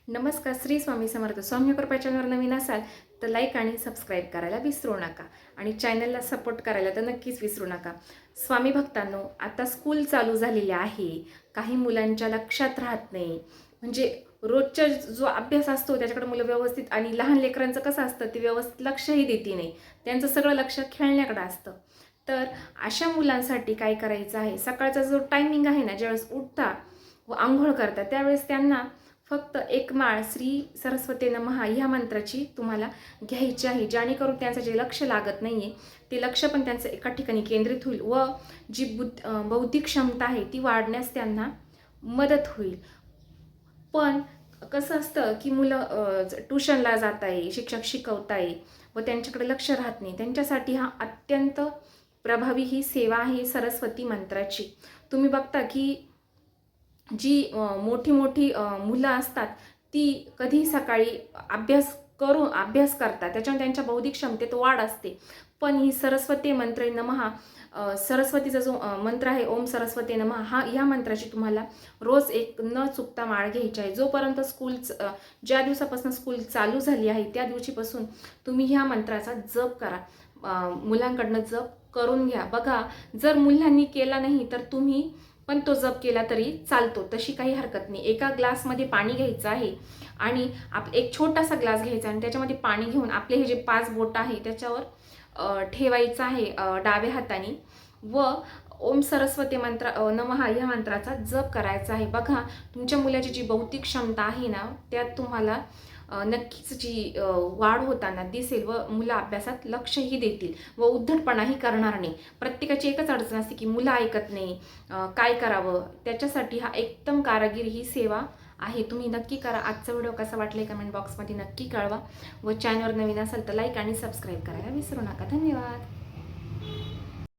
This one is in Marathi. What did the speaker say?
नमस्कार. श्री स्वामी समर्थ. स्वामी कृपा चॅनलवर नवीन असाल तर लाईक आणि सबस्क्राईब करायला विसरू नका आणि चॅनलला सपोर्ट करायला तर नक्कीच विसरू नका. स्वामी भक्तांनो, आता स्कूल चालू झालेले आहे. काही मुलांच्या लक्षात राहत नाही. म्हणजे रोजचा जो अभ्यास असतो त्याच्याकडे मुलं व्यवस्थित, आणि लहान लेकरांचं कसं असतं ते व्यवस्थित लक्षही देते नाही. त्यांचं सगळं लक्ष खेळण्याकडे असतं. तर अशा मुलांसाठी काय करायचं आहे, सकाळचा जो टायमिंग आहे ना, ज्यावेळेस उठता व आंघोळ करता त्यावेळेस त्यांना फक्त एक माळ श्री सरस्वती नमः ह्या मंत्राची तुम्हाला घ्यायची आहे, जेणेकरून त्यांचं जे लक्ष लागत नाही आहे ते लक्ष पण त्यांचं एका ठिकाणी केंद्रित होईल व जी बौद्धिक क्षमता आहे ती वाढण्यास त्यांना मदत होईल. पण कसं असतं की मुलं ट्युशनला जात आहे, शिक्षक शिकवत आहे व त्यांच्याकडे लक्ष राहत नाही. त्यांच्यासाठी हा अत्यंत प्रभावी ही सेवा आहे सरस्वती मंत्राची. तुम्ही बघता की जी मोठी मोठी मुलं असतात ती कधी सकाळी अभ्यास करतात, त्याच्यामुळे त्यांच्या बौद्धिक क्षमतेत वाढ असते. पण ही सरस्वती मंत्र नमः, सरस्वतीचा जो मंत्र आहे ओम सरस्वती नमः, ह्या मंत्राची तुम्हाला रोज एक न चुकता माळ घ्यायची आहे. जोपर्यंत ज्या दिवसापासून स्कूल चालू झाली आहे त्या दिवशीपासून तुम्ही ह्या मंत्राचा जप करा. मुलांकडनं जप करून घ्या. बघा, जर मुलांनी केला नाही तर तुम्ही पण तो जप केला तरी चालतो, तशी काही हरकत नाही. एका ग्लासमध्ये पाणी घ्यायचं आहे आणि एक छोटासा ग्लास घ्यायचा आणि त्याच्यामध्ये पाणी घेऊन आपले हे जे 5 बोट आहे त्याच्यावर ठेवायचं आहे डाव्या हाताने व ओम सरस्वती नमः ह्या मंत्राचा जप करायचा आहे. बघा, तुमच्या मुलाची जी बौद्धिक क्षमता आहे ना त्यात तुम्हाला नक्कीच जी वाढ होताना दिसेल व मुलं अभ्यासात लक्षही देतील व उद्धटपणाही करणार नाही. प्रत्येकाची एकच अडचण असते की मुलं ऐकत नाही, काय करावं. त्याच्यासाठी हा एकदम कारागीर ही सेवा आहे. तुम्ही नक्की करा. आजचा व्हिडिओ कसा वाटला कमेंट बॉक्समध्ये नक्की कळवा व चॅनलवर नवीन असाल तर लाईक आणि सबस्क्राईब करायला विसरू नका. धन्यवाद.